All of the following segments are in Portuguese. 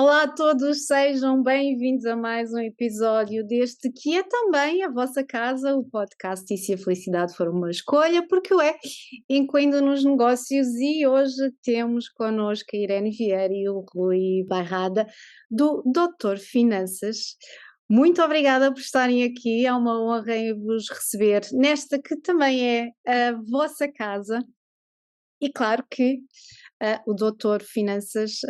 Olá a todos, sejam bem-vindos a mais um episódio deste que é também a vossa casa, o podcast E se a Felicidade For uma Escolha, porque o é, incluindo nos negócios, e hoje temos connosco a Irene Vieira e o Rui Bairrada, do Doutor Finanças. Muito obrigada por estarem aqui, é uma honra em vos receber nesta que também é a vossa casa. E claro que o doutor Finanças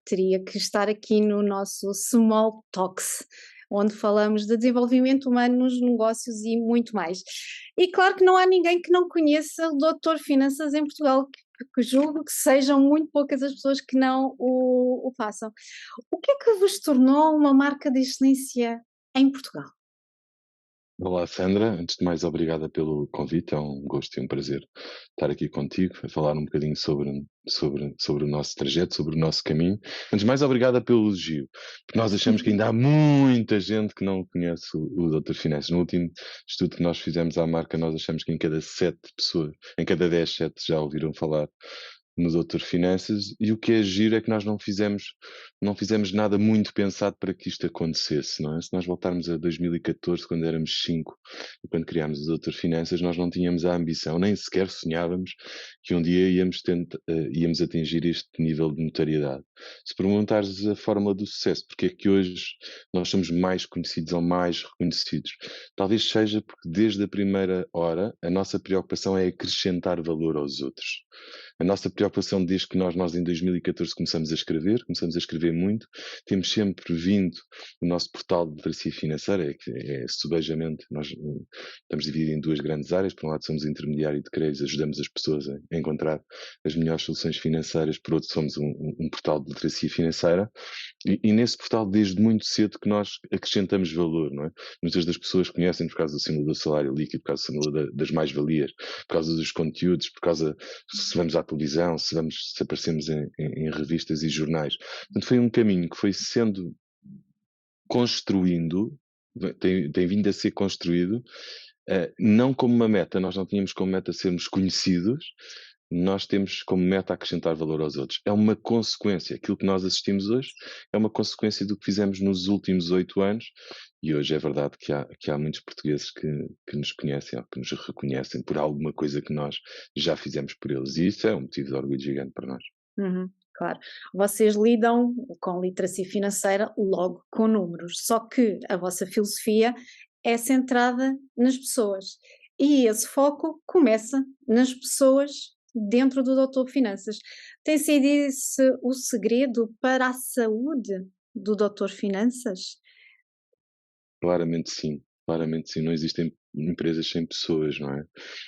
teria que estar aqui no nosso Small Talks, onde falamos de desenvolvimento humano nos negócios e muito mais. E claro que não há ninguém que não conheça o doutor Finanças em Portugal, que julgo que sejam muito poucas as pessoas que não o façam. O que é que vos tornou uma marca de excelência em Portugal? Olá, Sandra. Antes de mais, obrigada pelo convite. É um gosto e um prazer estar aqui contigo a falar um bocadinho sobre o nosso trajeto, sobre o nosso caminho. Antes de mais, obrigada pelo elogio, porque nós achamos que ainda há muita gente que não conhece o Doutor Finanças. No último estudo que nós fizemos à marca, nós achamos que em cada 7 pessoas, em cada 10, 7 já ouviram falar no Doutor Finanças, e o que é giro é que nós não fizemos nada muito pensado para que isto acontecesse, não é? Se nós voltarmos a 2014, quando éramos 5, e quando criámos o Doutor Finanças, nós não tínhamos a ambição, nem sequer sonhávamos que um dia íamos atingir este nível de notoriedade. Se perguntares a fórmula do sucesso, porque é que hoje nós somos mais conhecidos ou mais reconhecidos, talvez seja porque desde a primeira hora a nossa preocupação é acrescentar valor aos outros. A nossa preocupação desde que nós em 2014 começamos a escrever muito, temos sempre vindo o nosso portal de literacia financeira, é subejamente, nós estamos divididos em duas grandes áreas. Por um lado somos intermediário de créditos, ajudamos as pessoas a encontrar as melhores soluções financeiras, por outro somos um portal de literacia financeira, e nesse portal desde muito cedo que nós acrescentamos valor, não é? Muitas das pessoas conhecem por causa do símbolo do salário líquido, por causa do símbolo das mais-valias, por causa dos conteúdos, por causa se vamos à televisão, se aparecemos em revistas e jornais. Portanto, foi um caminho que foi sendo construindo, tem vindo a ser construído, não como uma meta. Nós não tínhamos como meta sermos conhecidos, nós temos como meta acrescentar valor aos outros. É uma consequência. Aquilo que nós assistimos hoje é uma consequência do que fizemos nos últimos 8 anos, e hoje é verdade que há muitos portugueses que nos conhecem, ou que nos reconhecem por alguma coisa que nós já fizemos por eles, e isso é um motivo de orgulho gigante para nós. Uhum, claro. Vocês lidam com literacia financeira logo com números, só que a vossa filosofia é centrada nas pessoas e esse foco começa nas pessoas dentro do Doutor Finanças. Tem sido esse o segredo para a saúde do Doutor Finanças? Claramente sim, não existem empresas sem pessoas, não é?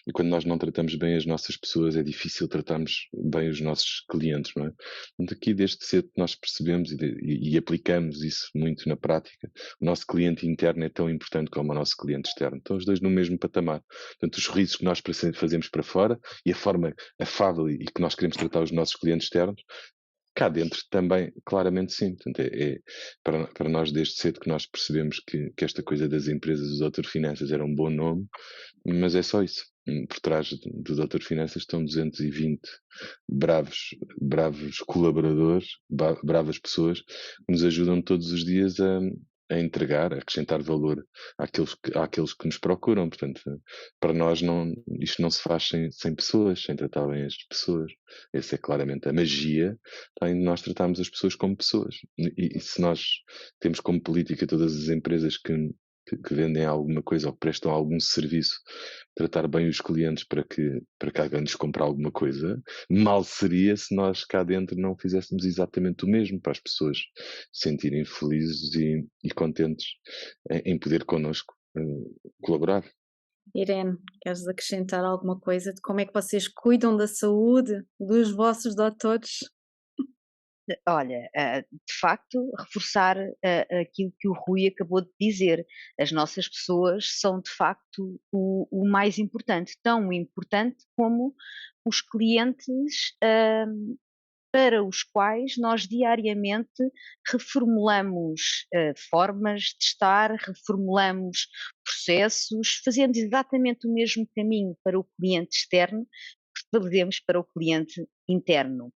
E quando nós não tratamos bem as nossas pessoas, é difícil tratarmos bem os nossos clientes, não é? Portanto, aqui desde cedo que nós percebemos e aplicamos isso muito na prática, o nosso cliente interno é tão importante como o nosso cliente externo. Estão os dois no mesmo patamar. Portanto, os sorrisos que nós fazemos para fora e a forma afável e que nós queremos tratar os nossos clientes externos, cá dentro também, claramente sim. Portanto, para nós desde cedo que nós percebemos que esta coisa das empresas do Doutor Finanças era um bom nome, mas é só isso. Por trás do Doutor Finanças estão 220 bravos, bravos colaboradores, bravas pessoas que nos ajudam todos os dias a entregar, a acrescentar valor àqueles que nos procuram. Portanto, para nós isto não se faz sem pessoas, sem tratar bem as pessoas. Essa é claramente a magia, tá, em nós tratarmos as pessoas como pessoas. E se nós temos como política todas as empresas que vendem alguma coisa ou que prestam algum serviço, tratar bem os clientes para que alguém lhes compre alguma coisa, mal seria se nós cá dentro não fizéssemos exatamente o mesmo, para as pessoas se sentirem felizes e contentes em poder connosco colaborar. Irene, queres acrescentar alguma coisa de como é que vocês cuidam da saúde dos vossos doutores? Olha, de facto, reforçar, aquilo que o Rui acabou de dizer. As nossas pessoas são, de facto, o mais importante, tão importante como os clientes, para os quais nós diariamente reformulamos, formas de estar, reformulamos processos, fazendo exatamente o mesmo caminho para o cliente externo que fazemos para o cliente interno.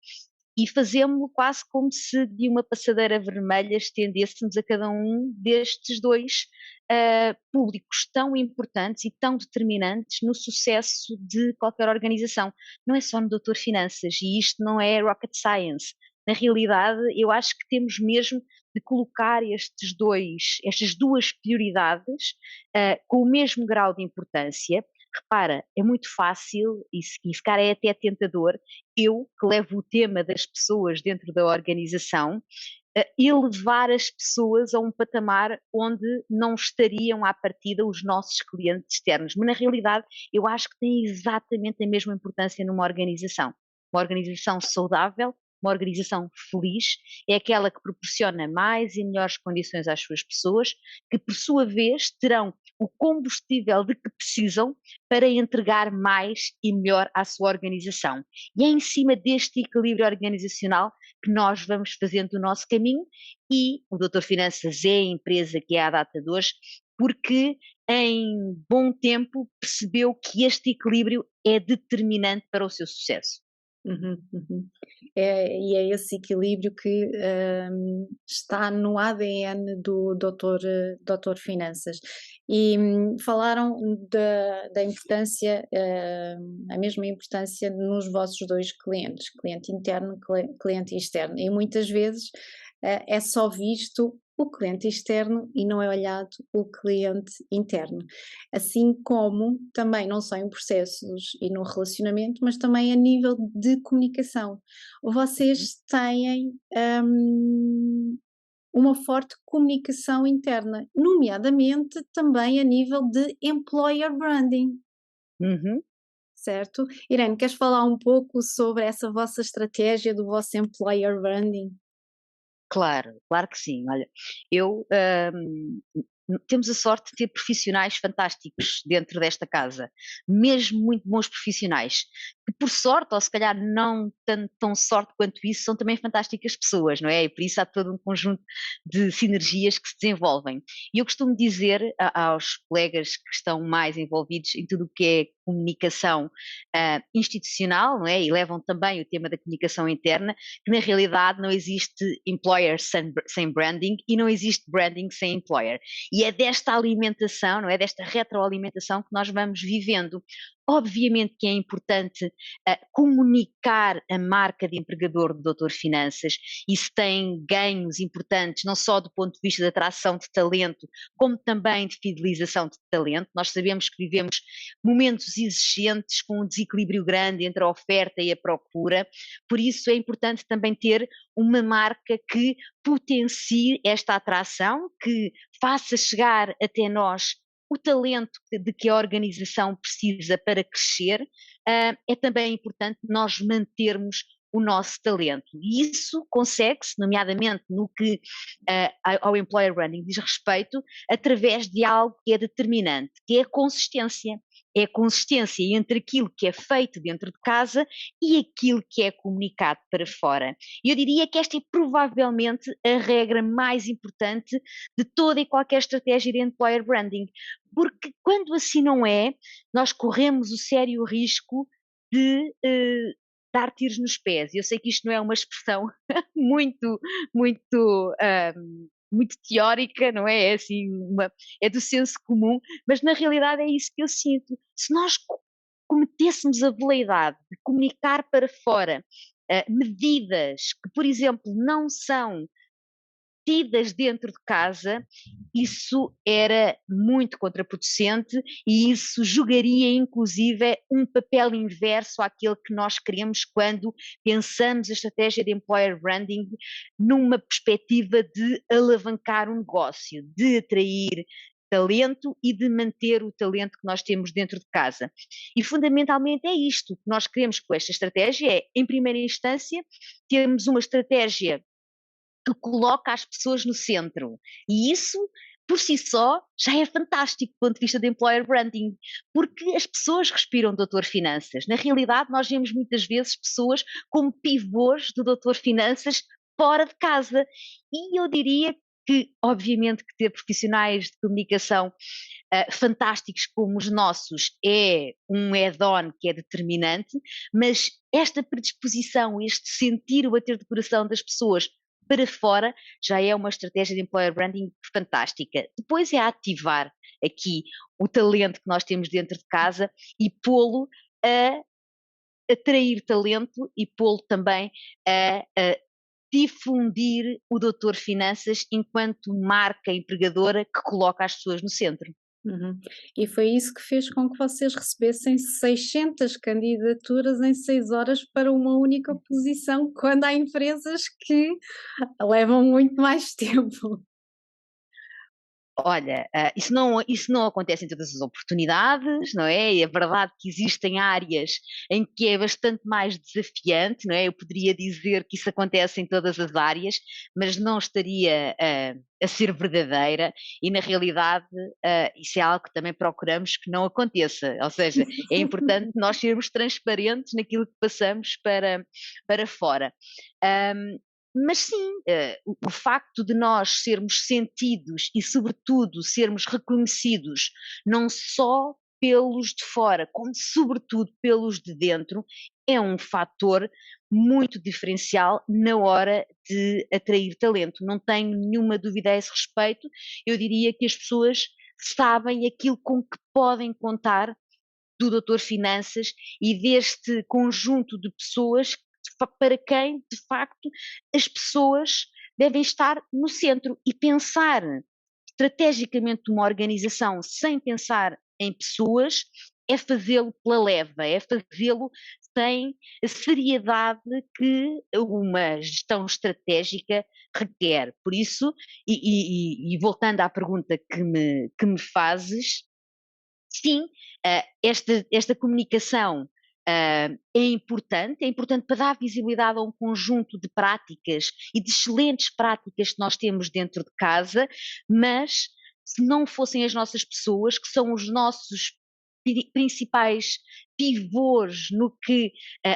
e fazemos-lo quase como se de uma passadeira vermelha estendêssemos a cada um destes dois públicos tão importantes e tão determinantes no sucesso de qualquer organização. Não é só no Doutor Finanças, e isto não é rocket science. Na realidade, eu acho que temos mesmo de colocar estas duas prioridades com o mesmo grau de importância. Repara, é muito fácil e se calhar é até tentador, eu que levo o tema das pessoas dentro da organização, elevar as pessoas a um patamar onde não estariam à partida os nossos clientes externos. Mas na realidade eu acho que tem exatamente a mesma importância numa organização. Uma organização saudável, uma organização feliz, é aquela que proporciona mais e melhores condições às suas pessoas, que por sua vez terão o combustível de que precisam para entregar mais e melhor à sua organização. E é em cima deste equilíbrio organizacional que nós vamos fazendo o nosso caminho, e o Doutor Finanças é a empresa que é à data de hoje, porque em bom tempo percebeu que este equilíbrio é determinante para o seu sucesso. Uhum, uhum. E é esse equilíbrio que está no ADN do doutor Finanças. E falaram da importância, a mesma importância nos vossos dois clientes, cliente interno e cliente externo. E muitas vezes é só visto o cliente externo e não é olhado o cliente interno. Assim como também não só em processos e no relacionamento, mas também a nível de comunicação. Vocês têm uma forte comunicação interna, nomeadamente também a nível de employer branding, Uhum. certo? Irene, queres falar um pouco sobre essa vossa estratégia do vosso employer branding? Claro, claro que sim. Olha, eu temos a sorte de ter profissionais fantásticos dentro desta casa, mesmo muito bons profissionais, que por sorte, ou se calhar não tão sorte quanto isso, são também fantásticas pessoas, não é? E por isso há todo um conjunto de sinergias que se desenvolvem. E eu costumo dizer aos colegas que estão mais envolvidos em tudo o que é comunicação institucional, não é? E levam também o tema da comunicação interna, que na realidade não existe employer sem branding e não existe branding sem employer. E é desta alimentação, não é? Desta retroalimentação que nós vamos vivendo. Obviamente que é importante comunicar a marca de empregador do Doutor Finanças. Isso tem ganhos importantes, não só do ponto de vista da atração de talento, como também de fidelização de talento. Nós sabemos que vivemos momentos exigentes, com um desequilíbrio grande entre a oferta e a procura, por isso é importante também ter uma marca que potencie esta atração, que faça chegar até nós o talento de que a organização precisa para crescer. É também importante nós mantermos o nosso talento. E isso consegue-se, nomeadamente no que ao employer branding diz respeito, através de algo que é determinante, que é a consistência. É a consistência entre aquilo que é feito dentro de casa e aquilo que é comunicado para fora. E eu diria que esta é provavelmente a regra mais importante de toda e qualquer estratégia de employer branding, porque quando assim não é, nós corremos o sério risco de dar tiros nos pés. Eu sei que isto não é uma expressão muito, muito, muito teórica, não é? É assim, é do senso comum, mas na realidade é isso que eu sinto. Se nós cometêssemos a veleidade de comunicar para fora medidas que, por exemplo, não são tidas dentro de casa, isso era muito contraproducente e isso jogaria inclusive um papel inverso àquele que nós queremos quando pensamos a estratégia de employer branding numa perspectiva de alavancar um negócio, de atrair talento e de manter o talento que nós temos dentro de casa. E fundamentalmente é isto que nós queremos com esta estratégia, é, em primeira instância, termos uma estratégia que coloca as pessoas no centro. E isso, por si só, já é fantástico do ponto de vista de employer branding, porque as pessoas respiram Doutor Finanças. Na realidade, nós vemos muitas vezes pessoas como pivôs do Doutor Finanças fora de casa. E eu diria que obviamente que ter profissionais de comunicação fantásticos como os nossos é um add-on que é determinante, mas esta predisposição, este sentir o bater de coração das pessoas para fora, já é uma estratégia de employer branding fantástica. Depois é ativar aqui o talento que nós temos dentro de casa e pô-lo a atrair talento e pô-lo também a difundir o Doutor Finanças enquanto marca empregadora que coloca as pessoas no centro. Uhum. E foi isso que fez com que vocês recebessem 600 candidaturas em 6 horas para uma única posição, quando há empresas que levam muito mais tempo. Olha, isso não acontece em todas as oportunidades, não é? É verdade que existem áreas em que é bastante mais desafiante, não é? Eu poderia dizer que isso acontece em todas as áreas, mas não estaria a ser verdadeira e, na realidade, isso é algo que também procuramos que não aconteça. Ou seja, é importante nós sermos transparentes naquilo que passamos para fora. Mas sim, o facto de nós sermos sentidos e, sobretudo, sermos reconhecidos não só pelos de fora, como sobretudo pelos de dentro, é um fator muito diferencial na hora de atrair talento. Não tenho nenhuma dúvida a esse respeito. Eu diria que as pessoas sabem aquilo com que podem contar do Doutor Finanças e deste conjunto de pessoas para quem, de facto, as pessoas devem estar no centro e pensar estrategicamente uma organização sem pensar em pessoas é fazê-lo pela leva, é fazê-lo sem a seriedade que uma gestão estratégica requer. Por isso, e voltando à pergunta que me fazes, sim, esta comunicação é importante para dar visibilidade a um conjunto de práticas e de excelentes práticas que nós temos dentro de casa, mas se não fossem as nossas pessoas, que são os nossos principais pivôs no que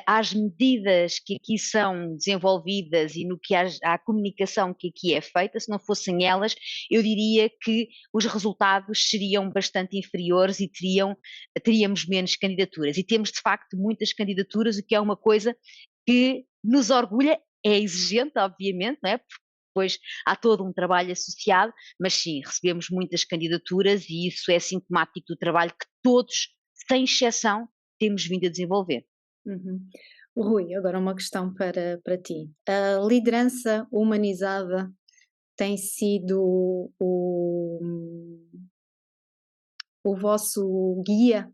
às medidas que aqui são desenvolvidas e no que à comunicação que aqui é feita, se não fossem elas, eu diria que os resultados seriam bastante inferiores e teríamos menos candidaturas. E temos, de facto, muitas candidaturas, o que é uma coisa que nos orgulha, é exigente, obviamente, não é? Porque depois há todo um trabalho associado, mas sim, recebemos muitas candidaturas e isso é sintomático do trabalho que todos, sem exceção, temos vindo a desenvolver. Uhum. Rui, agora uma questão para ti. A liderança humanizada tem sido o vosso guia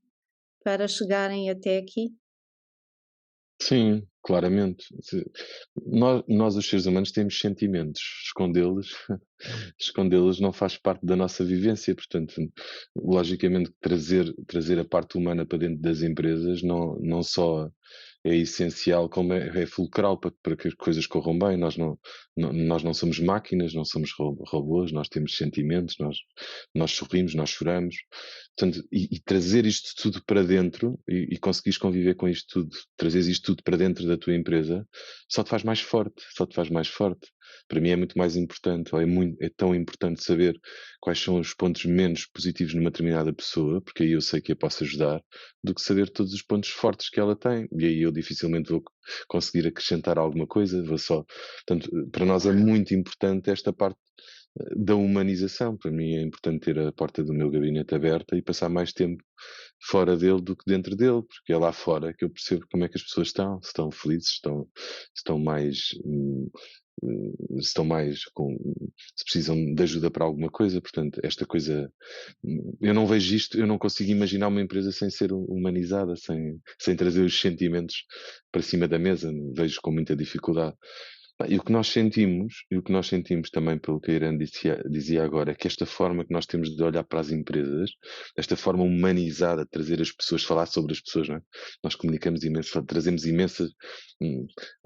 para chegarem até aqui? Sim, claramente. Nós, os seres humanos, temos sentimentos. Escondê-los, escondê-los não faz parte da nossa vivência. Portanto, logicamente, trazer a parte humana para dentro das empresas não só é essencial, como é fulcral para que as coisas corram bem. Nós não somos máquinas, não somos robôs, nós temos sentimentos, nós sorrimos, nós choramos. Portanto, e trazer isto tudo para dentro e conseguires conviver com isto tudo, trazeres isto tudo para dentro da tua empresa, só te faz mais forte, só te faz mais forte. Para mim é muito mais importante, ou é tão importante saber quais são os pontos menos positivos numa determinada pessoa, porque aí eu sei que a posso ajudar, do que saber todos os pontos fortes que ela tem. E aí eu dificilmente vou conseguir acrescentar alguma coisa, vou só. Portanto, para nós é muito importante esta parte da humanização. Para mim é importante ter a porta do meu gabinete aberta e passar mais tempo fora dele do que dentro dele, porque é lá fora que eu percebo como é que as pessoas estão, se estão felizes, se estão mais, se estão mais se precisam de ajuda para alguma coisa. Portanto, esta coisa, eu não vejo isto, eu não consigo imaginar uma empresa sem ser humanizada, sem trazer os sentimentos para cima da mesa, vejo com muita dificuldade. E o que nós sentimos também, pelo que a Irene dizia agora, é que esta forma que nós temos de olhar para as empresas, esta forma humanizada de trazer as pessoas, falar sobre as pessoas, não é? Nós comunicamos imenso, trazemos imensas.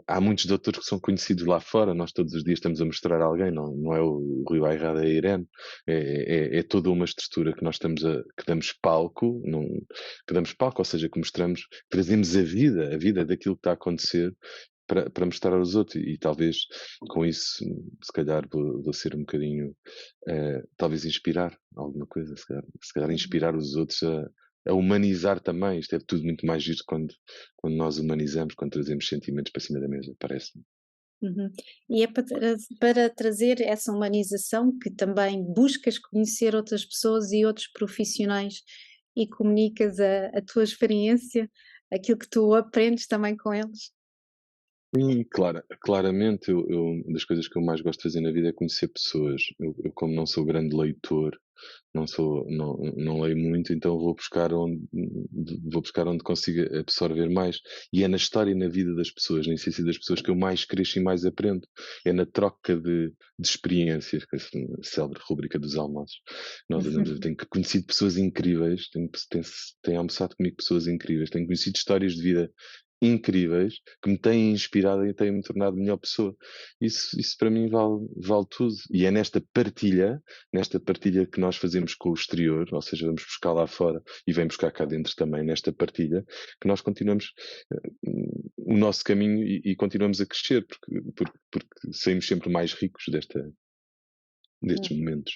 Há muitos doutores que são conhecidos lá fora, nós todos os dias estamos a mostrar a alguém, não é o Rui Bairrada, é a Irene, é toda uma estrutura que nós que damos palco, que damos palco, ou seja, que mostramos, trazemos a vida daquilo que está a acontecer para mostrar aos outros, e talvez com isso, se calhar vou ser um bocadinho, talvez inspirar alguma coisa, se calhar inspirar os outros a humanizar também. Isto é tudo muito mais giro quando nós humanizamos, quando trazemos sentimentos para cima da mesa, parece-me. Uhum. E é para trazer essa humanização que também buscas conhecer outras pessoas e outros profissionais e comunicas a tua experiência, aquilo que tu aprendes também com eles. Sim, claramente, uma das coisas que eu mais gosto de fazer na vida é conhecer pessoas. Eu como não sou grande leitor, não leio muito, então vou buscar onde consiga absorver mais. E é na história e na vida das pessoas, na essência das pessoas, que eu mais cresço e mais aprendo. É na troca de experiências, que é a célebre rubrica dos almoços. Nós andamos, eu tenho conhecido pessoas incríveis, tenho almoçado comigo pessoas incríveis, tenho conhecido histórias de vida incríveis que me têm inspirado e têm-me tornado melhor pessoa. Isso para mim vale tudo. E é nesta partilha que nós fazemos com o exterior, ou seja, vamos buscar lá fora e vem buscar cá dentro também, nesta partilha, que nós continuamos o nosso caminho e continuamos a crescer, porque saímos sempre mais ricos destes momentos.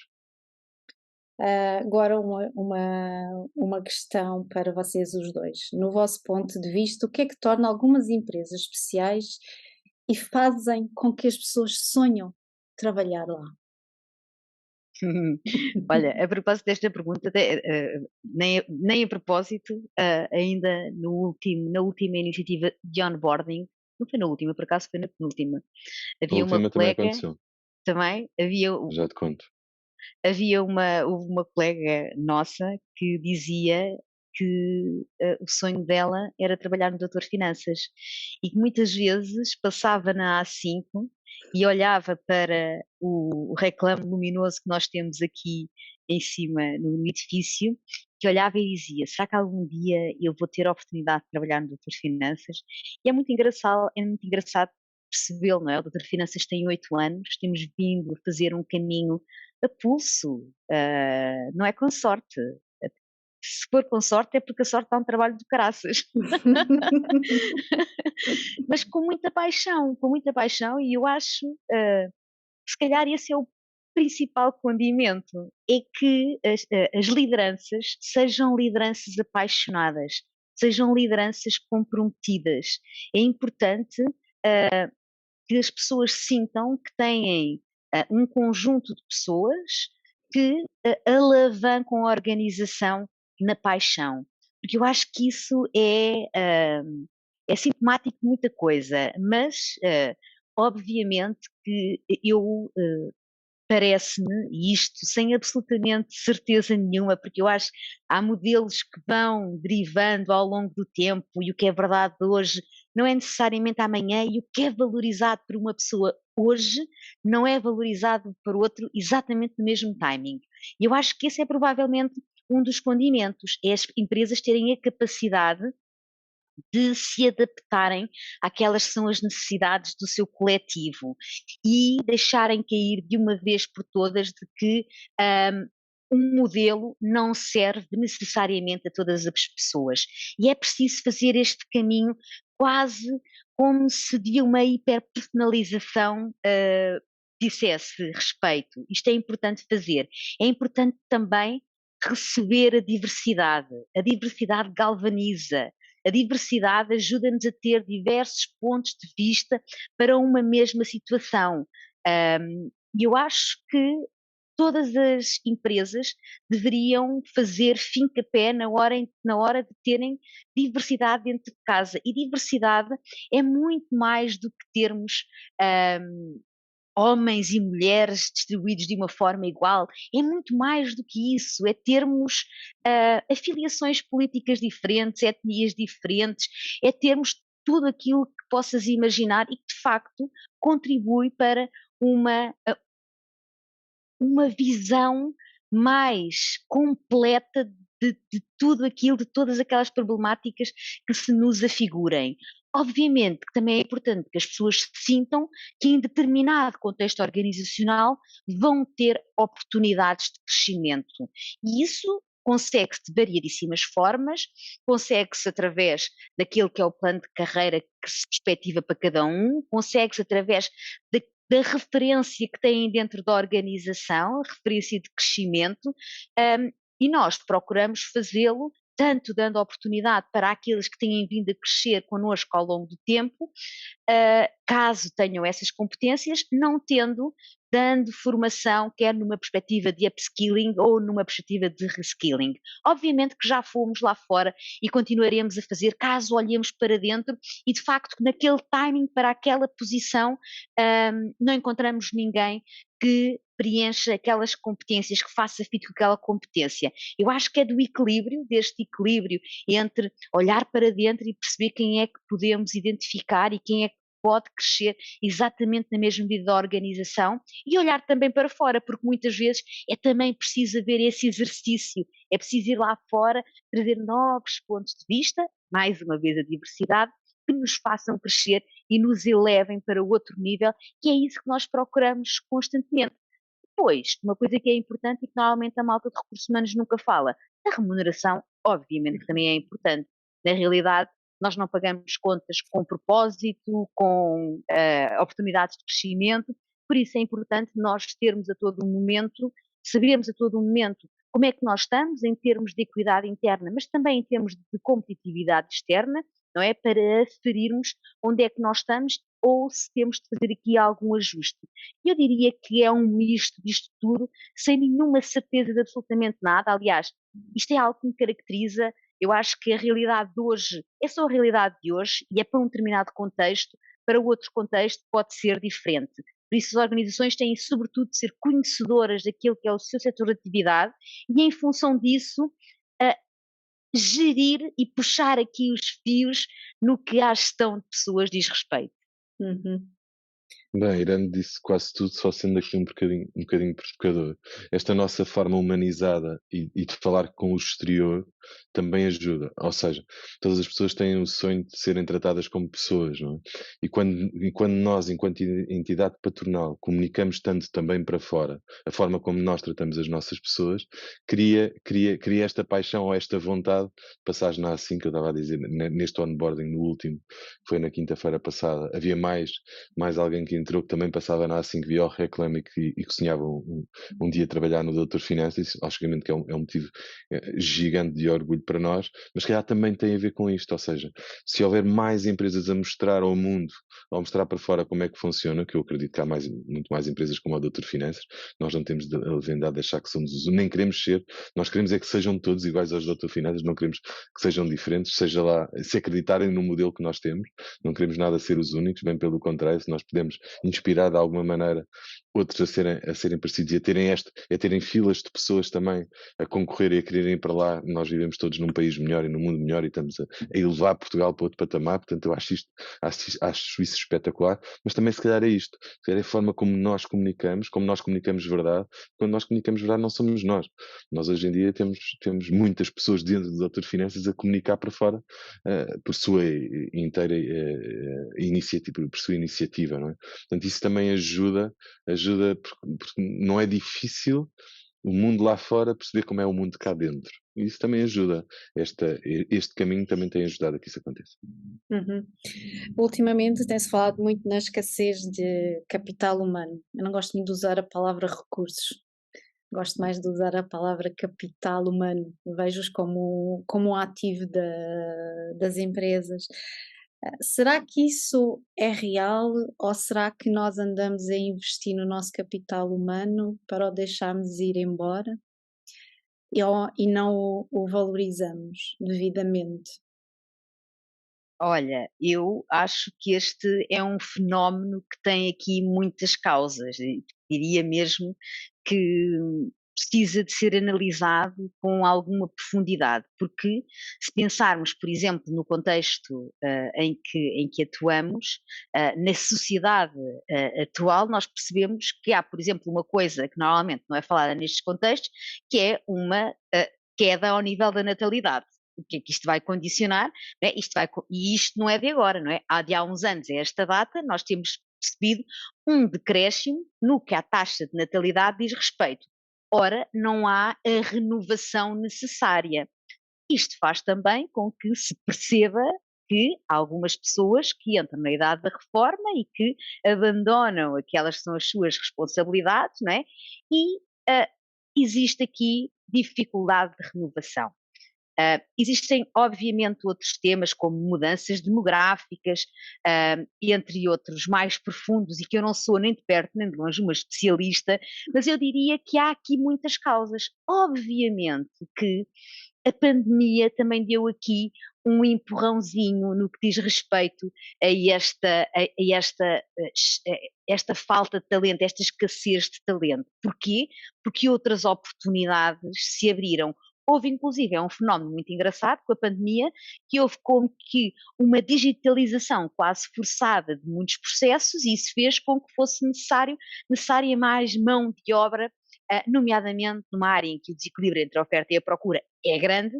Agora uma questão para vocês os dois. No vosso ponto de vista, o que é que torna algumas empresas especiais e fazem com que as pessoas sonham trabalhar lá? Olha, a propósito desta pergunta, nem a propósito, ainda na última iniciativa de onboarding, não foi na última, por acaso foi na penúltima, A havia uma última também colega aconteceu, também, já te conto. houve uma colega nossa que dizia que o sonho dela era trabalhar no Doutor Finanças e que muitas vezes passava na A5 e olhava para o reclame luminoso que nós temos aqui em cima no edifício, que olhava e dizia: será que algum dia eu vou ter a oportunidade de trabalhar no Doutor Finanças? E é muito engraçado percebê-lo, não é? O Doutor Finanças tem 8 anos, temos vindo a fazer um caminho a pulso, não é com sorte. Se for com sorte é porque a sorte dá um trabalho de caraças. Mas com muita paixão, e eu acho, se calhar esse é o principal condimento, é que as lideranças sejam lideranças apaixonadas, sejam lideranças comprometidas. É importante que as pessoas sintam que têm um conjunto de pessoas que alavancam a organização na paixão. Porque eu acho que isso é sintomático de muita coisa, mas obviamente que eu parece-me, e isto sem absolutamente certeza nenhuma, porque eu acho que há modelos que vão derivando ao longo do tempo e o que é verdade hoje não é necessariamente amanhã e o que é valorizado por uma pessoa hoje não é valorizado por outro exatamente no mesmo timing. E eu acho que esse é provavelmente um dos condimentos, é as empresas terem a capacidade de se adaptarem àquelas que são as necessidades do seu coletivo e deixarem cair de uma vez por todas de que um modelo não serve necessariamente a todas as pessoas. E é preciso fazer este caminho quase como se de uma hiperpersonalização dissesse respeito. Isto é importante fazer. É importante também receber a diversidade. A diversidade galvaniza. A diversidade ajuda-nos a ter diversos pontos de vista para uma mesma situação. E eu acho que todas as empresas deveriam fazer fim-capé na hora de terem diversidade dentro de casa. E diversidade é muito mais do que termos homens e mulheres distribuídos de uma forma igual, é muito mais do que isso, é termos afiliações políticas diferentes, etnias diferentes, é termos tudo aquilo que possas imaginar e que de facto contribui para uma visão mais completa de tudo aquilo, de todas aquelas problemáticas que se nos afigurem. Obviamente que também é importante que as pessoas sintam que em determinado contexto organizacional vão ter oportunidades de crescimento. E isso consegue-se de variadíssimas formas, consegue-se através daquilo que é o plano de carreira que se perspectiva para cada um, consegue-se através da referência que têm dentro da organização, a referência de crescimento, e nós procuramos fazê-lo tanto dando oportunidade para aqueles que têm vindo a crescer connosco ao longo do tempo, caso tenham essas competências, não tendo, dando formação, quer numa perspectiva de upskilling ou numa perspectiva de reskilling. Obviamente que já fomos lá fora e continuaremos a fazer, caso olhemos para dentro e de facto naquele timing para aquela posição não encontramos ninguém que preencha aquelas competências, que faça fit com aquela competência. Eu acho que é do equilíbrio, deste equilíbrio entre olhar para dentro e perceber quem é que podemos identificar e quem é que pode crescer exatamente na mesma medida da organização e olhar também para fora, porque muitas vezes é também preciso haver esse exercício, é preciso ir lá fora, trazer novos pontos de vista, mais uma vez a diversidade, que nos façam crescer e nos elevem para outro nível, que é isso que nós procuramos constantemente. Depois, uma coisa que é importante e que normalmente a malta de recursos humanos nunca fala, a remuneração, obviamente que também é importante. Na realidade, nós não pagamos contas com propósito, com oportunidades de crescimento, por isso é importante nós termos a todo momento, sabermos a todo momento como é que nós estamos em termos de equidade interna, mas também em termos de competitividade externa, não é? Para aferirmos onde é que nós estamos ou se temos de fazer aqui algum ajuste. Eu diria que é um misto disto tudo, sem nenhuma certeza de absolutamente nada. Aliás, isto é algo que me caracteriza. Eu acho que a realidade de hoje é só a realidade de hoje e é para um determinado contexto, para outro contexto pode ser diferente. Por isso, as organizações têm, sobretudo, de ser conhecedoras daquilo que é o seu setor de atividade e, em função disso, gerir e puxar aqui os fios no que à gestão de pessoas diz respeito. Uhum. Bem, Irene disse quase tudo, só sendo aqui um bocadinho provocador. Esta nossa forma humanizada e de falar com o exterior também ajuda. Ou seja, todas as pessoas têm o sonho de serem tratadas como pessoas, não é? E quando nós, enquanto entidade patronal, comunicamos tanto também para fora, a forma como nós tratamos as nossas pessoas, cria esta paixão ou esta vontade de passagem na assim que eu estava a dizer, neste onboarding, no último, que foi na quinta-feira passada. Havia mais alguém que entrou que também passava na A5 via o Reclame e que sonhava um dia trabalhar no Doutor Finanças, logicamente que é um motivo gigante de orgulho para nós, mas que calhar também tem a ver com isto, ou seja, se houver mais empresas a mostrar ao mundo, a mostrar para fora como é que funciona, que eu acredito que há muito mais empresas como a Doutor Finanças, nós não temos a leviandade de achar que somos nem queremos ser, nós queremos é que sejam todos iguais aos Doutor Finanças, não queremos que sejam diferentes, seja lá, se acreditarem no modelo que nós temos, não queremos nada ser os únicos, bem pelo contrário, se nós podemos inspirar de alguma maneira outros a serem parecidos e a terem filas de pessoas também a concorrer e a quererem ir para lá. Nós vivemos todos num país melhor e num mundo melhor e estamos a elevar Portugal para outro patamar, portanto eu acho isso espetacular, mas também se calhar é isto, se calhar é a forma como nós comunicamos verdade. Quando nós comunicamos verdade não somos nós hoje em dia temos muitas pessoas dentro do Doutor Finanças a comunicar para fora por sua inteira iniciativa, por sua iniciativa, não é? Portanto, isso também ajuda porque não é difícil o mundo lá fora perceber como é o mundo cá dentro. E isso também ajuda. Este caminho também tem ajudado a que isso aconteça. Uhum. Ultimamente tem-se falado muito na escassez de capital humano. Eu não gosto muito de usar a palavra recursos. Gosto mais de usar a palavra capital humano. Vejo-os como um ativo das empresas. Será que isso é real ou será que nós andamos a investir no nosso capital humano para o deixarmos ir embora e não o valorizamos devidamente? Olha, eu acho que este é um fenómeno que tem aqui muitas causas, e diria mesmo que precisa de ser analisado com alguma profundidade, porque se pensarmos, por exemplo, no contexto em que atuamos, na sociedade atual, nós percebemos que há, por exemplo, uma coisa que normalmente não é falada nestes contextos, que é uma queda ao nível da natalidade. O que é que isto vai condicionar? Não é? E isto não é de agora, não é? Há uns anos, a esta data, nós temos percebido um decréscimo no que a taxa de natalidade diz respeito. ora não há a renovação necessária. Isto faz também com que se perceba que há algumas pessoas que entram na idade da reforma e que abandonam aquelas que são as suas responsabilidades, não é? E ah, existe aqui dificuldade de renovação. Existem, obviamente, outros temas, como mudanças demográficas, entre outros mais profundos, e que eu não sou nem de perto nem de longe uma especialista, mas eu diria que há aqui muitas causas. Obviamente que a pandemia também deu aqui um empurrãozinho no que diz respeito a esta falta de talento, esta escassez de talento. Porquê? Porque outras oportunidades se abriram. Houve, inclusive, é um fenómeno muito engraçado com a pandemia, que houve como que uma digitalização quase forçada de muitos processos, e isso fez com que fosse necessária mais mão de obra, nomeadamente numa área em que o desequilíbrio entre a oferta e a procura é grande,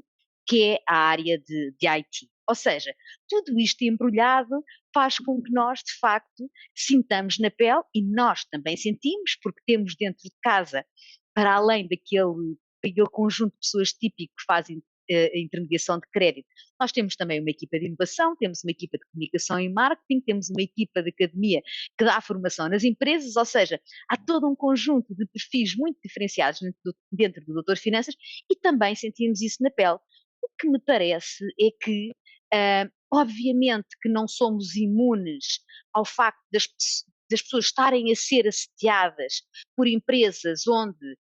que é a área de IT. Ou seja, tudo isto embrulhado faz com que nós, de facto, sintamos na pele, e nós também sentimos, porque temos dentro de casa, para além daquele conjunto de pessoas típico que fazem a intermediação de crédito, nós temos também uma equipa de inovação, temos uma equipa de comunicação e marketing, temos uma equipa de academia que dá formação nas empresas, ou seja, há todo um conjunto de perfis muito diferenciados dentro do Doutor Finanças, e também sentimos isso na pele. O que me parece é que, obviamente, que não somos imunes ao facto das pessoas estarem a ser assediadas por empresas onde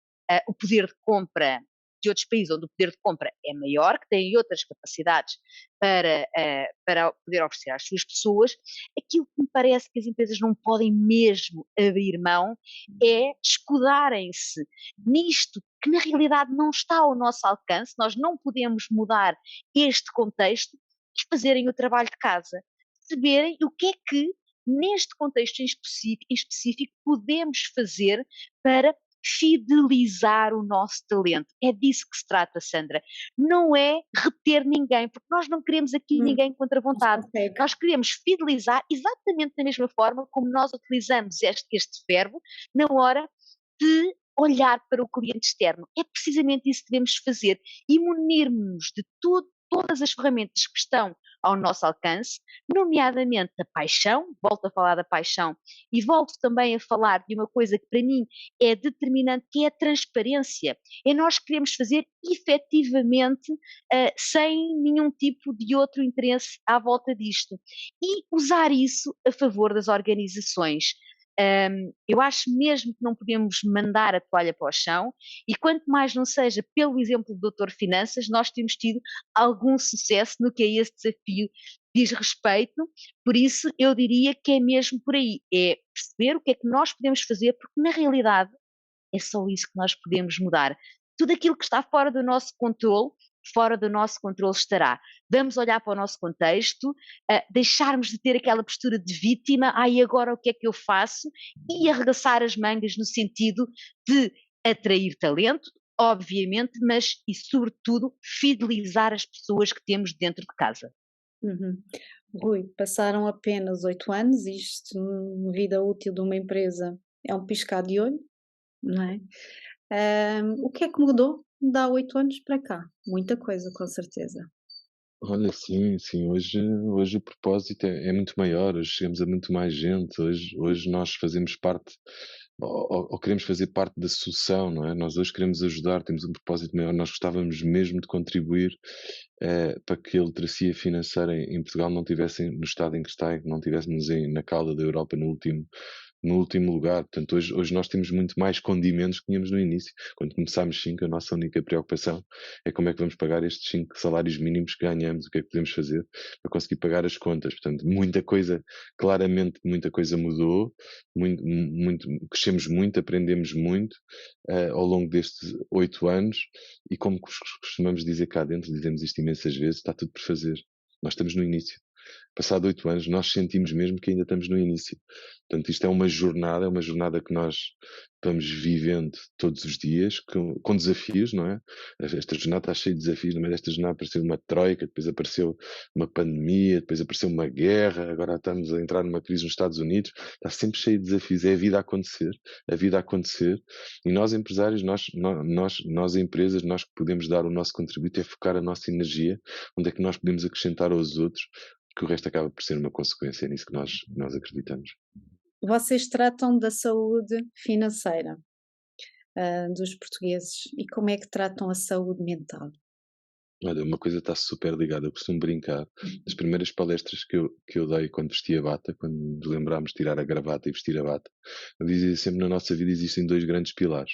o poder de compra de outros países onde o poder de compra é maior, que têm outras capacidades para poder oferecer às suas pessoas. Aquilo que me parece que as empresas não podem mesmo abrir mão é escudarem-se nisto que na realidade não está ao nosso alcance. Nós não podemos mudar este contexto e fazerem o trabalho de casa. Perceberem o que é que, neste contexto em específico, podemos fazer para fidelizar o nosso talento. É disso que se trata, Sandra. Não é reter ninguém, porque nós não queremos aqui Hum, ninguém contra não se vontade. consegue. Nós queremos fidelizar exatamente da mesma forma como nós utilizamos este verbo na hora de olhar para o cliente externo. É precisamente isso que devemos fazer e munirmos de todas as ferramentas que estão ao nosso alcance, nomeadamente a paixão. Volto a falar da paixão e volto também a falar de uma coisa que para mim é determinante, que é a transparência. É nós queremos fazer efetivamente sem nenhum tipo de outro interesse à volta disto. E usar isso a favor das organizações. Eu acho mesmo que não podemos mandar a toalha para o chão, e quanto mais não seja pelo exemplo do Doutor Finanças, nós temos tido algum sucesso no que a esse desafio diz respeito. Por isso eu diria que é mesmo por aí, é perceber o que é que nós podemos fazer, porque na realidade é só isso que nós podemos mudar. Tudo aquilo que está fora do nosso controle estará. Vamos olhar para o nosso contexto, deixarmos de ter aquela postura de vítima, e agora o que é que eu faço? E arregaçar as mangas no sentido de atrair talento, obviamente, mas e sobretudo fidelizar as pessoas que temos dentro de casa. Uhum. Rui, passaram apenas 8 anos, isto na vida útil de uma empresa é um piscar de olho, não é? O que é que mudou de há 8 anos para cá? Muita coisa, com certeza. Olha, sim, sim, hoje o propósito é muito maior, hoje chegamos a muito mais gente, hoje nós fazemos parte, ou queremos fazer parte da solução, não é? Nós hoje queremos ajudar, temos um propósito maior, nós gostávamos mesmo de contribuir para que a literacia financeira em Portugal não tivesse no estado em que está, e que não estivéssemos na cauda da Europa no último lugar. Portanto, hoje nós temos muito mais condimentos que tínhamos no início. Quando começámos 5, a nossa única preocupação é como é que vamos pagar estes 5 salários mínimos que ganhamos, o que é que podemos fazer para conseguir pagar as contas. Portanto, muita coisa, claramente muita coisa mudou, crescemos muito, aprendemos muito ao longo destes 8 anos, e como costumamos dizer cá dentro, dizemos isto imensas vezes, está tudo por fazer. Nós estamos no início. passado 8 anos, nós sentimos mesmo que ainda estamos no início. Portanto, isto é uma jornada que nós vamos vivendo todos os dias, com desafios, não é? Esta jornada está cheia de desafios, no meio desta jornada apareceu uma troika, depois apareceu uma pandemia, depois apareceu uma guerra, agora estamos a entrar numa crise nos Estados Unidos, está sempre cheio de desafios, é a vida a acontecer, e nós empresários, nós empresas, nós que podemos dar o nosso contributo é focar a nossa energia, onde é que nós podemos acrescentar aos outros, que o resto acaba por ser uma consequência, é nisso que nós acreditamos. Vocês tratam da saúde financeira, dos portugueses, e como é que tratam a saúde mental? Olha, uma coisa está super ligada, eu costumo brincar. As primeiras palestras que eu dei quando vestia a bata, quando nos lembrámos de tirar a gravata e vestir a bata, eu dizia sempre: na nossa vida existem 2 grandes pilares,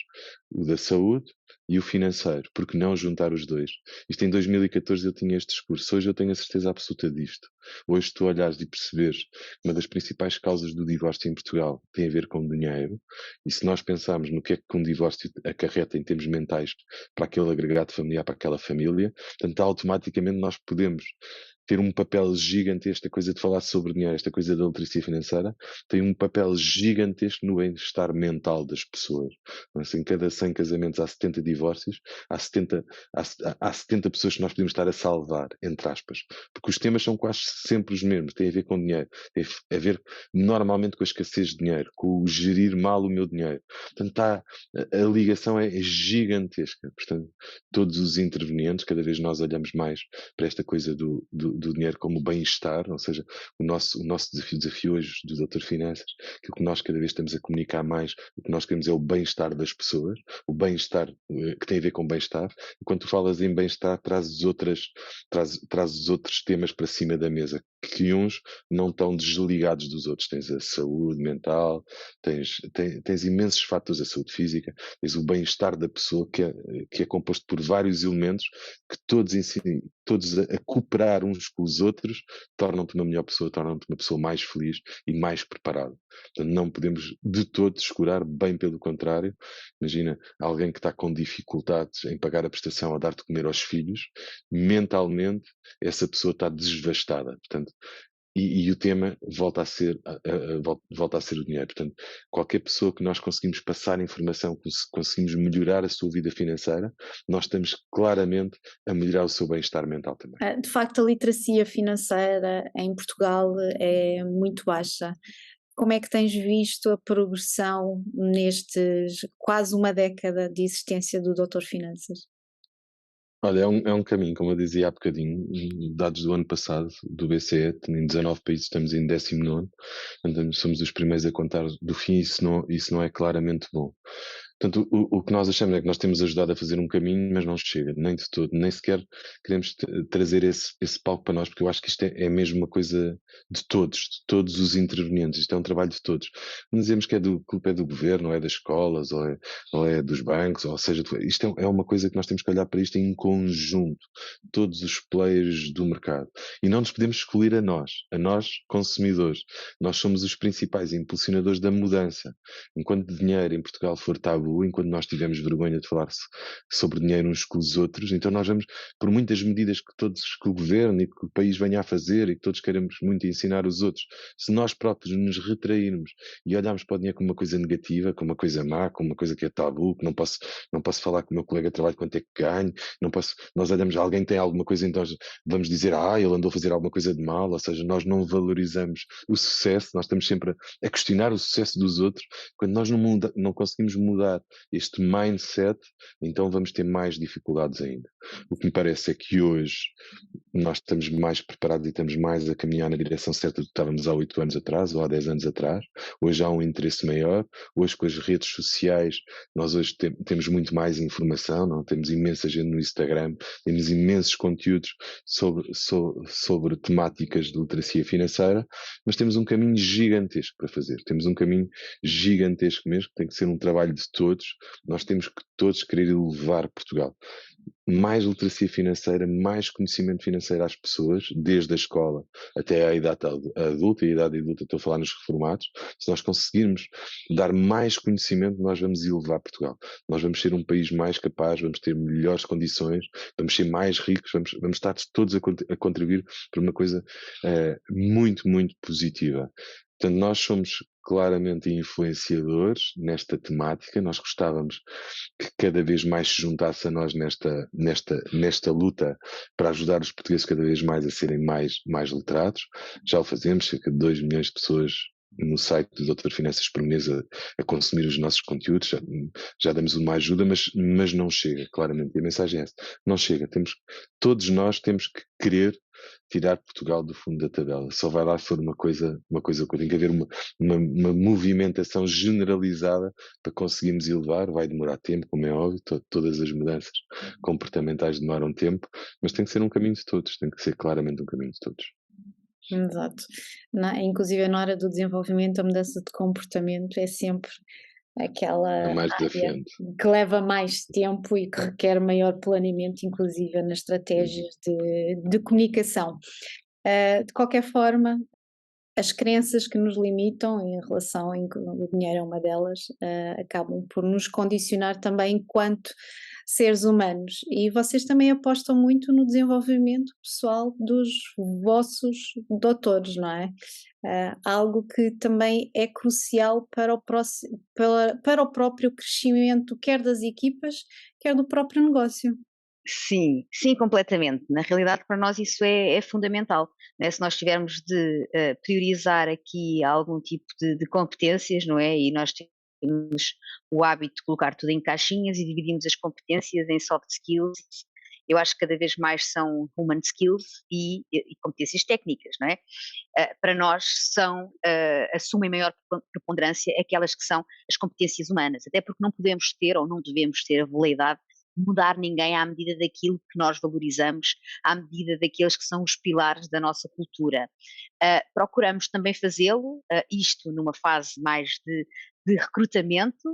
o da saúde e o financeiro, porque não juntar os dois? Isto em 2014 eu tinha este discurso, hoje eu tenho a certeza absoluta disto. Hoje tu olhares e perceberes que uma das principais causas do divórcio em Portugal tem a ver com dinheiro, e se nós pensarmos no que é que um divórcio acarreta em termos mentais para aquele agregado familiar, para aquela família, portanto, automaticamente nós podemos ter um papel gigantesco, a coisa de falar sobre dinheiro, esta coisa da literacia financeira, tem um papel gigantesco no bem-estar mental das pessoas. Assim, em cada 100 casamentos há 70 divórcios, há 70 pessoas que nós podemos estar a salvar, entre aspas, porque os temas são quase sempre os mesmos, têm a ver com dinheiro, têm a ver normalmente com a escassez de dinheiro, com o gerir mal o meu dinheiro. Portanto, a ligação é gigantesca. Portanto, todos os intervenientes, cada vez nós olhamos mais para esta coisa do dinheiro como bem-estar, ou seja, o nosso desafio hoje do Doutor Finanças, que o que nós cada vez estamos a comunicar mais, o que nós queremos é o bem-estar das pessoas, o bem-estar que tem a ver com bem-estar, e quando tu falas em bem-estar, trazes outros temas para cima da mesa, que uns não estão desligados dos outros. Tens a saúde mental, tens imensos fatores, a saúde física, tens o bem-estar da pessoa, que é composto por vários elementos que todos a cooperar uns com os outros, tornam-te uma melhor pessoa, tornam-te uma pessoa mais feliz e mais preparada. Portanto, não podemos de todo descurar, bem pelo contrário. Imagina alguém que está com dificuldades em pagar a prestação a dar de comer aos filhos, mentalmente essa pessoa está desvastada. Portanto, e o tema volta a ser o dinheiro. Portanto, qualquer pessoa que nós conseguimos passar informação, conseguimos melhorar a sua vida financeira, nós estamos claramente a melhorar o seu bem-estar mental também. De facto, a literacia financeira em Portugal é muito baixa. Como é que tens visto a progressão nestes quase uma década de existência do Doutor Finanças? Olha, é um caminho, como eu dizia há bocadinho, dados do ano passado, do BCE, em 19 países estamos em 19º, portanto somos os primeiros a contar do fim, isso não é claramente bom. Portanto, o que nós achamos é que nós temos ajudado a fazer um caminho, mas não chega, nem de todo, nem sequer queremos trazer esse palco para nós, porque eu acho que isto é mesmo uma coisa de todos os intervenientes, isto é um trabalho de todos. Não dizemos que culpa é do governo, ou é das escolas, ou é dos bancos, ou seja, isto é uma coisa que nós temos que olhar para isto em conjunto, todos os players do mercado. E não nos podemos excluir a nós consumidores. Nós somos os principais impulsionadores da mudança. Enquanto dinheiro em Portugal for tabu, enquanto nós tivemos vergonha de falar sobre dinheiro uns com os outros, então nós vamos, por muitas medidas que o governo e que o país venha a fazer e que todos queremos muito ensinar os outros, se nós próprios nos retrairmos e olharmos para o dinheiro como uma coisa negativa, como uma coisa má, como uma coisa que é tabu, que não posso falar com o meu colega de trabalho quanto é que ganho, nós olhamos, alguém tem alguma coisa, então vamos dizer, ele andou a fazer alguma coisa de mal, ou seja, nós não valorizamos o sucesso, nós estamos sempre a questionar o sucesso dos outros. Quando nós não conseguimos mudar este mindset, então vamos ter mais dificuldades ainda. O que me parece é que hoje nós estamos mais preparados e estamos mais a caminhar na direção certa do que estávamos há 8 anos atrás ou há 10 anos atrás. Hoje há um interesse maior, hoje com as redes sociais nós hoje temos muito mais informação, não? Temos imensa gente no Instagram, temos imensos conteúdos sobre temáticas de literacia financeira, mas temos um caminho gigantesco para fazer, temos um caminho gigantesco mesmo, que tem que ser um trabalho de todos, todos, nós temos que todos querer elevar Portugal. Mais literacia financeira, mais conhecimento financeiro às pessoas, desde a escola até à idade adulta, e a idade adulta estou a falar nos reformados. Se nós conseguirmos dar mais conhecimento, nós vamos elevar Portugal. Nós vamos ser um país mais capaz, vamos ter melhores condições, vamos ser mais ricos, vamos estar todos a contribuir para uma coisa muito, muito positiva. Portanto, nós somos claramente influenciadores nesta temática. Nós gostávamos que cada vez mais se juntasse a nós nesta luta para ajudar os portugueses cada vez mais a serem mais literados. Já o fazemos, cerca de 2 milhões de pessoas no site do Doutor Finanças por mês a consumir os nossos conteúdos. Já damos uma ajuda, mas não chega, claramente. E a mensagem é essa: não chega. Todos nós temos que querer tirar Portugal do fundo da tabela. Só vai lá se for uma coisa que tem que haver uma movimentação generalizada para conseguirmos elevar. Vai demorar tempo, como é óbvio, todas as mudanças comportamentais demoram tempo, mas tem que ser um caminho de todos, tem que ser claramente um caminho de todos. Exato. Inclusive na hora do desenvolvimento, a mudança de comportamento é sempre aquela É mais área desafiante. que leva mais tempo e que requer maior planeamento, inclusive nas estratégias de comunicação. De qualquer forma, as crenças que nos limitam em relação o dinheiro é uma delas, acabam por nos condicionar também enquanto seres humanos. E vocês também apostam muito no desenvolvimento pessoal dos vossos doutores, não é? Algo que também é crucial para para o próprio crescimento, quer das equipas, quer do próprio negócio. Sim, sim, completamente. Na realidade, para nós isso é fundamental, né? Se nós tivermos de priorizar aqui algum tipo de competências, não é? E nós temos o hábito de colocar tudo em caixinhas e dividimos as competências em soft skills. Eu acho que cada vez mais são human skills e competências técnicas, não é? Para nós assumem maior preponderância aquelas que são as competências humanas, até porque não podemos ter ou não devemos ter a veleidade mudar ninguém à medida daquilo que nós valorizamos, à medida daqueles que são os pilares da nossa cultura. Procuramos também fazê-lo, isto numa fase mais de recrutamento,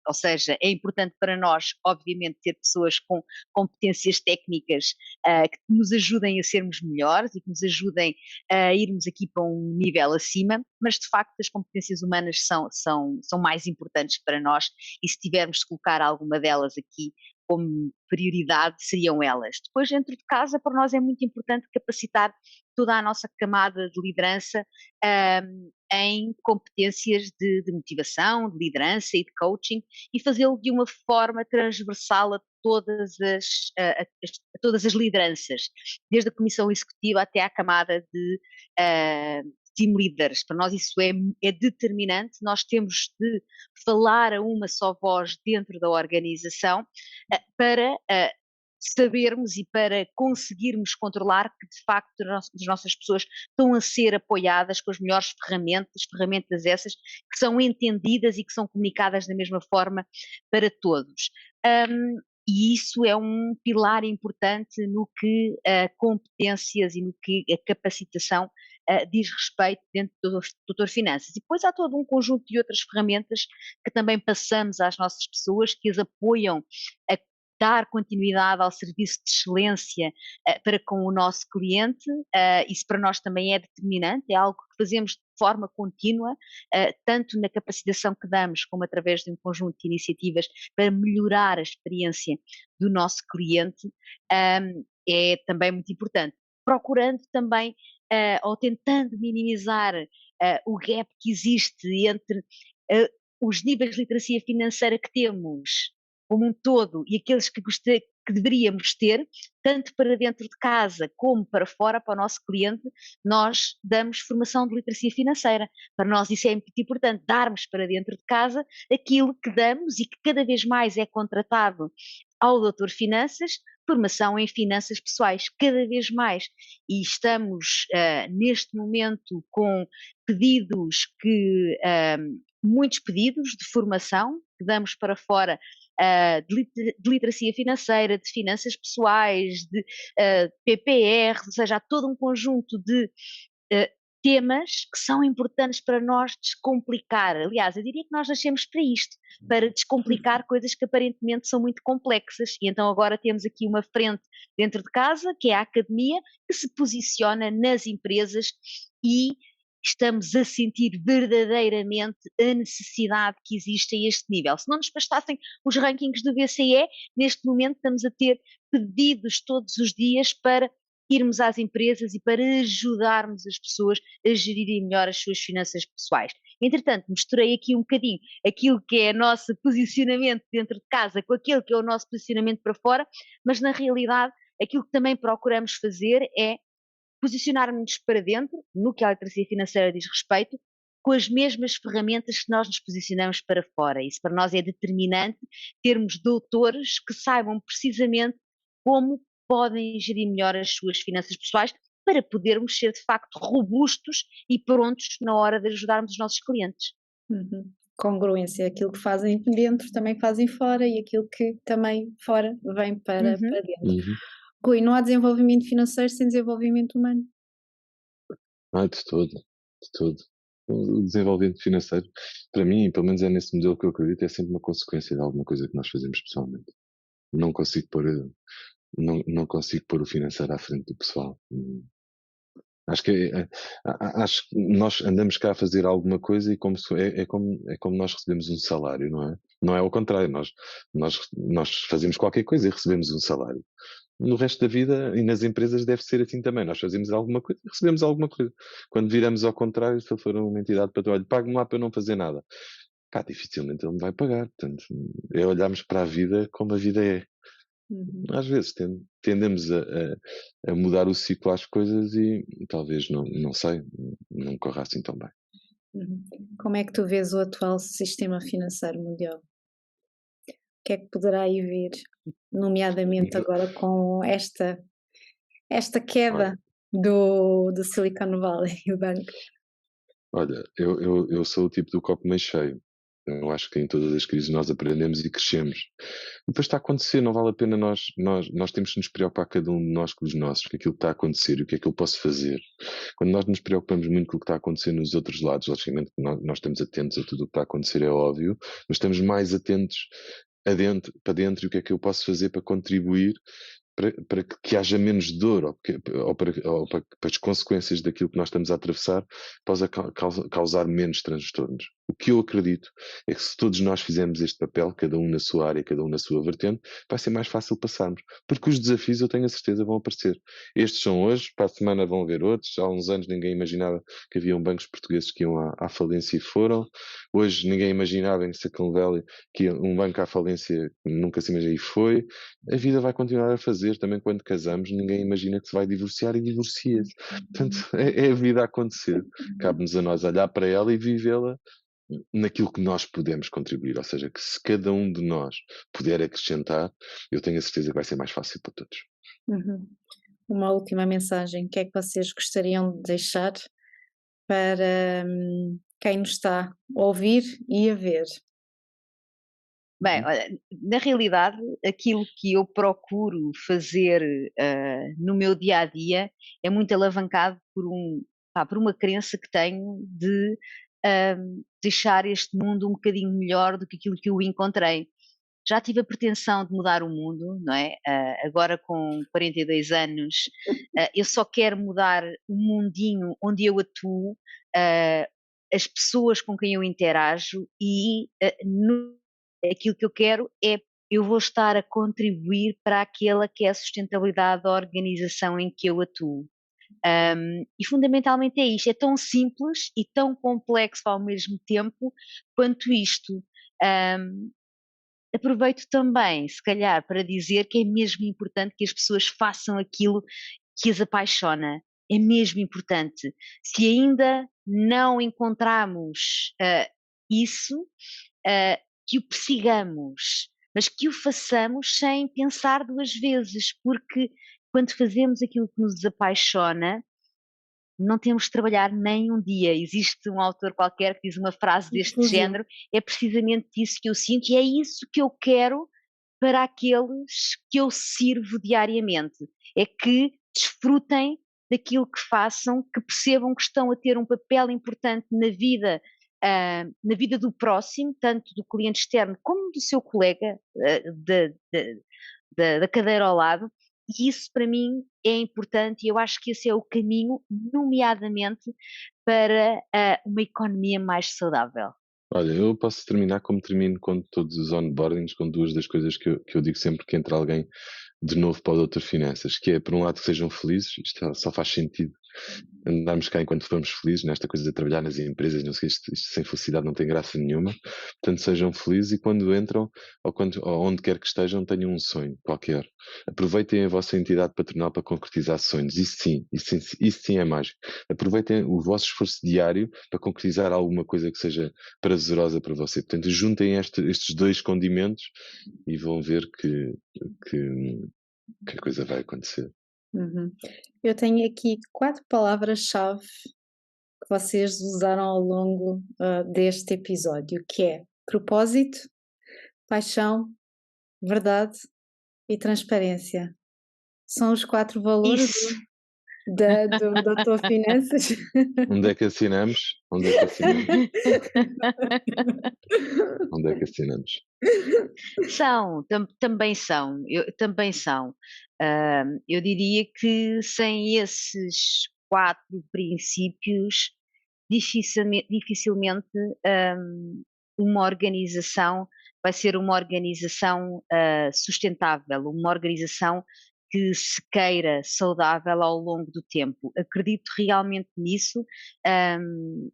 ou seja, é importante para nós, obviamente, ter pessoas com competências técnicas que nos ajudem a sermos melhores e que nos ajudem a irmos aqui para um nível acima, mas de facto as competências humanas são mais importantes para nós, e se tivermos de colocar alguma delas aqui como prioridade, seriam elas. Depois, dentro de casa, para nós é muito importante capacitar toda a nossa camada de liderança em competências de motivação, de liderança e de coaching, e fazê-lo de uma forma transversal a todas as lideranças, desde a comissão executiva até à camada de team leaders. Para nós isso é determinante. Nós temos de falar a uma só voz dentro da organização para sabermos e para conseguirmos controlar que de facto as nossas pessoas estão a ser apoiadas com as melhores ferramentas essas que são entendidas e que são comunicadas da mesma forma para todos. E isso é um pilar importante no que competências e no que a capacitação diz respeito dentro do Doutor Finanças. E depois há todo um conjunto de outras ferramentas que também passamos às nossas pessoas, que as apoiam a dar continuidade ao serviço de excelência para com o nosso cliente. Isso para nós também é determinante, é algo que fazemos de forma contínua, tanto na capacitação que damos, como através de um conjunto de iniciativas para melhorar a experiência do nosso cliente, é também muito importante. Procurando também, ou tentando minimizar o gap que existe entre os níveis de literacia financeira que temos como um todo e aqueles que deveríamos ter, tanto para dentro de casa como para fora, para o nosso cliente, nós damos formação de literacia financeira. Para nós isso é muito importante, darmos para dentro de casa aquilo que damos e que cada vez mais é contratado ao Doutor Finanças, formação em finanças pessoais, cada vez mais. E estamos neste momento com pedidos muitos pedidos de formação que damos para fora, de literacia financeira, de finanças pessoais, de PPR, ou seja, há todo um conjunto de temas que são importantes para nós descomplicar. Aliás, eu diria que nós nascemos para isto, para descomplicar coisas que aparentemente são muito complexas. E então agora temos aqui uma frente dentro de casa, que é a academia, que se posiciona nas empresas e estamos a sentir verdadeiramente a necessidade que existe a este nível. Se não nos bastassem os rankings do BCE, neste momento estamos a ter pedidos todos os dias para irmos às empresas e para ajudarmos as pessoas a gerirem melhor as suas finanças pessoais. Entretanto, misturei aqui um bocadinho aquilo que é o nosso posicionamento dentro de casa com aquilo que é o nosso posicionamento para fora, mas na realidade aquilo que também procuramos fazer é posicionar-nos para dentro, no que a literacia financeira diz respeito, com as mesmas ferramentas que nós nos posicionamos para fora. Isso para nós é determinante, termos doutores que saibam precisamente como podem gerir melhor as suas finanças pessoais para podermos ser de facto robustos e prontos na hora de ajudarmos os nossos clientes. Uhum. Congruência, aquilo que fazem dentro também fazem fora e aquilo que também fora vem para Uhum. dentro. Uhum. Rui, não há desenvolvimento financeiro sem desenvolvimento humano. De todo, de todo. O desenvolvimento financeiro, para mim, pelo menos é nesse modelo que eu acredito, é sempre uma consequência de alguma coisa que nós fazemos pessoalmente. Não consigo pôr, não consigo pôr o financeiro à frente do pessoal. Acho que, acho que nós andamos cá a fazer alguma coisa e é como nós recebemos um salário, não é? Não é ao contrário, nós fazemos qualquer coisa e recebemos um salário. No resto da vida e nas empresas deve ser assim também. Nós fazemos alguma coisa e recebemos alguma coisa. Quando viramos ao contrário, se ele for uma entidade para trabalho, pague-me lá para eu não fazer nada. Cá, dificilmente ele me vai pagar. Portanto, é olharmos para a vida como a vida é. Uhum. Às vezes tendemos a mudar o ciclo às coisas e talvez não sei, não corra assim tão bem. Uhum. Como é que tu vês o atual sistema financeiro mundial? O que é que poderá aí vir, nomeadamente agora com esta queda do Silicon Valley Bank? Olha, eu sou o tipo do copo meio cheio. Eu acho que em todas as crises nós aprendemos e crescemos. Depois está a acontecer, não vale a pena nós temos que nos preocupar cada um de nós com os nossos, com aquilo que está a acontecer e o que é que eu posso fazer. Quando nós nos preocupamos muito com o que está a acontecer nos outros lados, logicamente que nós estamos atentos a tudo o que está a acontecer, é óbvio, mas estamos mais atentos para dentro e o que é que eu posso fazer para contribuir para que haja menos dor ou para as consequências daquilo que nós estamos a atravessar possa causar menos transtornos. O que eu acredito é que se todos nós fizermos este papel, cada um na sua área, cada um na sua vertente, vai ser mais fácil passarmos. Porque os desafios, eu tenho a certeza, vão aparecer. Estes são hoje, para a semana vão haver outros. Há uns anos ninguém imaginava que haviam bancos portugueses que iam à falência e foram. Hoje ninguém imaginava em Silicon Valley que um banco à falência nunca se imaginou e foi. A vida vai continuar a fazer, também quando casamos, ninguém imagina que se vai divorciar e divorcia-se. Portanto, é a vida a acontecer. Cabe-nos a nós olhar para ela e vivê-la naquilo que nós podemos contribuir, ou seja, que se cada um de nós puder acrescentar, eu tenho a certeza que vai ser mais fácil para todos. Uhum. Uma última mensagem, o que é que vocês gostariam de deixar para quem nos está a ouvir e a ver? Bem, olha, na realidade, aquilo que eu procuro fazer no meu dia a dia é muito alavancado por uma crença que tenho de deixar este mundo um bocadinho melhor do que aquilo que eu encontrei. Já tive a pretensão de mudar o mundo, não é? Agora com 42 anos, eu só quero mudar o mundinho onde eu atuo, as pessoas com quem eu interajo e aquilo que eu quero é eu vou estar a contribuir para aquela que é a sustentabilidade da organização em que eu atuo. E fundamentalmente é isto, é tão simples e tão complexo ao mesmo tempo quanto isto. Aproveito também, se calhar, para dizer que é mesmo importante que as pessoas façam aquilo que as apaixona. É mesmo importante. Se ainda não encontramos isso, que o persigamos, mas que o façamos sem pensar duas vezes, porque quando fazemos aquilo que nos apaixona, não temos de trabalhar nem um dia. Existe um autor qualquer que diz uma frase deste género, é precisamente isso que eu sinto e é isso que eu quero para aqueles que eu sirvo diariamente. É que desfrutem daquilo que façam, que percebam que estão a ter um papel importante na vida do próximo, tanto do cliente externo como do seu colega da cadeira ao lado, e isso para mim é importante e eu acho que esse é o caminho, nomeadamente para uma economia mais saudável. Olha, eu posso terminar como termino com todos os onboardings, com duas das coisas que eu digo sempre que entra alguém de novo para o Doutor Finanças, que é, por um lado, que sejam felizes, isto só faz sentido andarmos cá enquanto formos felizes, nesta coisa de trabalhar nas empresas, não sei, isto sem felicidade não tem graça nenhuma, portanto sejam felizes e quando entram, ou onde quer que estejam, tenham um sonho qualquer. Aproveitem a vossa entidade patronal para concretizar sonhos, isso sim é mágico. Aproveitem o vosso esforço diário para concretizar alguma coisa que seja prazerosa para você. Portanto, juntem estes dois condimentos e vão ver que a coisa vai acontecer. Uhum. Eu tenho aqui 4 palavras-chave que vocês usaram ao longo deste episódio, que é propósito, paixão, verdade e transparência. São os 4 valores Isso. do Doutor Finanças. Onde é que assinamos? Onde é que assinamos? Onde é que assinamos? Também são, também são. Eu diria que sem esses 4 princípios, dificilmente uma organização vai ser uma organização sustentável, uma organização que se queira saudável ao longo do tempo. Acredito realmente nisso,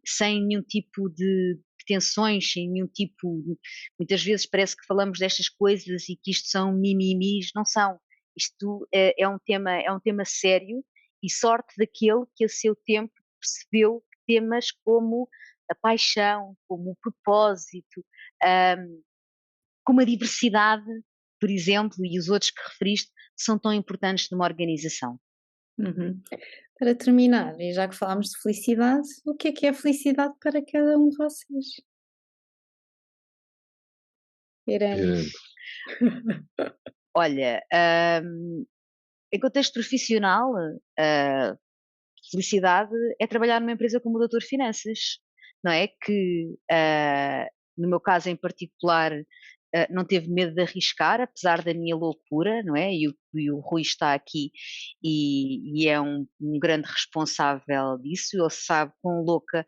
sem nenhum tipo de pretensões, sem nenhum tipo de, muitas vezes parece que falamos destas coisas e que isto são mimimis, não são. Isto é um tema sério e sorte daquele que a seu tempo percebeu que temas como a paixão, como o propósito, como a diversidade, por exemplo, e os outros que referiste, são tão importantes numa organização. Uhum. Para terminar, e já que falámos de felicidade, o que é felicidade para cada um de vocês? Irene. Olha, em contexto profissional, felicidade é trabalhar numa empresa como o Doutor Finanças, não é? Que, no meu caso em particular, não teve medo de arriscar, apesar da minha loucura, não é? E o Rui está aqui e é um grande responsável disso, ele sabe quão louca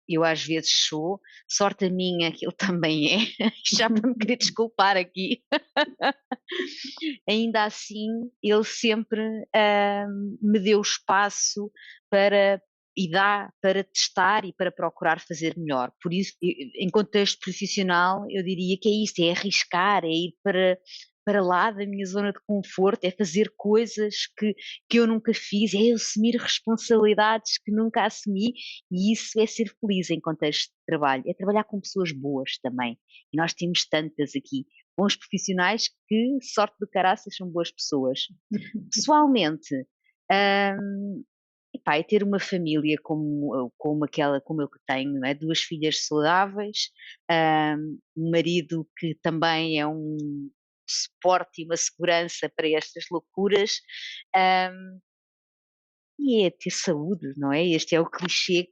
eu às vezes sou, sorte a minha que ele também é, já para me querer desculpar aqui. Ainda assim, ele sempre me deu espaço para e dá para testar e para procurar fazer melhor. Por isso, em contexto profissional, eu diria que é isso, é arriscar, é ir para lá da minha zona de conforto, é fazer coisas que eu nunca fiz, é assumir responsabilidades que nunca assumi, e isso é ser feliz em contexto de trabalho, é trabalhar com pessoas boas também. E nós temos tantas aqui, bons profissionais que, sorte do caraças, são boas pessoas. Pessoalmente, epá, é ter uma família como eu que tenho, não é? 2 filhas saudáveis, um marido que também é um suporte e uma segurança para estas loucuras, e é ter saúde, não é? Este é o clichê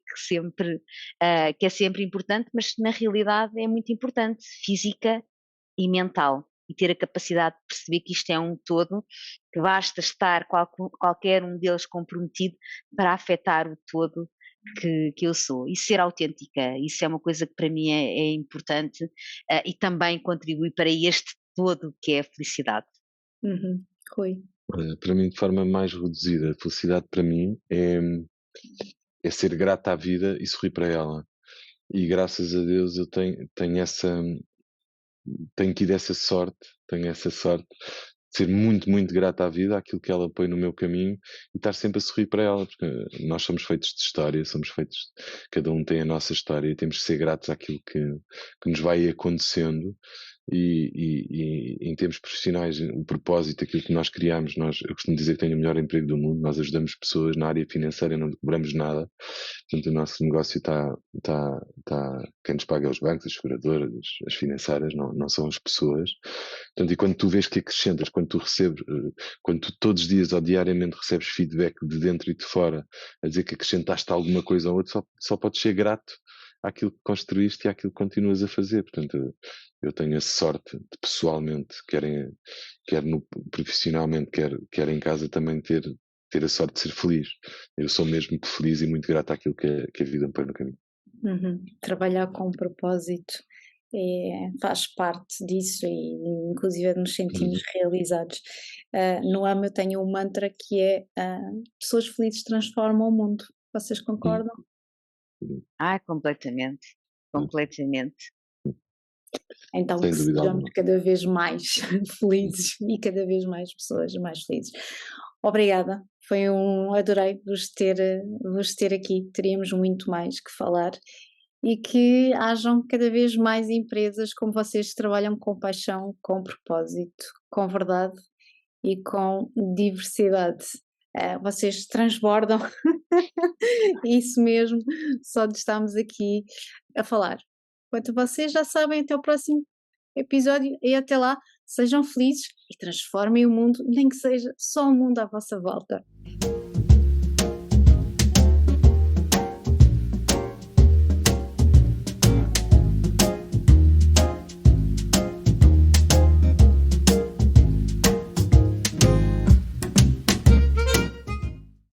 que é sempre importante, mas na realidade é muito importante, física e mental. E ter a capacidade de perceber que isto é um todo, que basta estar qualquer um deles comprometido para afetar o todo que eu sou. E ser autêntica, isso é uma coisa que para mim é importante, e também contribui para este todo que é a felicidade. Uhum. Rui. Para mim, de forma mais reduzida, a felicidade para mim é ser grato à vida e sorrir para ela. E graças a Deus eu tenho tido tenho essa sorte de ser muito, muito grato à vida, àquilo que ela põe no meu caminho e estar sempre a sorrir para ela, porque nós somos feitos de história, cada um tem a nossa história e temos que ser gratos àquilo que nos vai acontecendo e em termos profissionais, o propósito, aquilo que nós criamos, eu costumo dizer que tenho o melhor emprego do mundo, nós ajudamos pessoas na área financeira, não cobramos nada, portanto o nosso negócio quem nos paga é os bancos, as seguradoras, as financeiras, não são as pessoas, portanto, e quando tu vês que acrescentas, quando tu todos os dias ou diariamente recebes feedback de dentro e de fora, a dizer que acrescentaste alguma coisa ou outra, só podes ser grato àquilo que construíste e àquilo que continuas a fazer, portanto eu tenho a sorte de pessoalmente, profissionalmente, quer em casa também ter a sorte de ser feliz. Eu sou mesmo feliz e muito grato àquilo que a vida me põe no caminho. Trabalhar com propósito faz parte disso e inclusive nos sentimos realizados. No AMA eu tenho um mantra que é pessoas felizes transformam o mundo. Vocês concordam? Completamente, completamente. Então Sem que dúvida sejamos alguma. cada vez mais felizes e cada vez mais pessoas mais felizes. Obrigada, adorei vos ter aqui, teríamos muito mais que falar e que hajam cada vez mais empresas como vocês que trabalham com paixão, com propósito, com verdade e com diversidade. Vocês transbordam, isso mesmo, só de estarmos aqui a falar. Quanto a vocês já sabem, até o próximo episódio e até lá, sejam felizes e transformem o mundo, nem que seja só o mundo à vossa volta.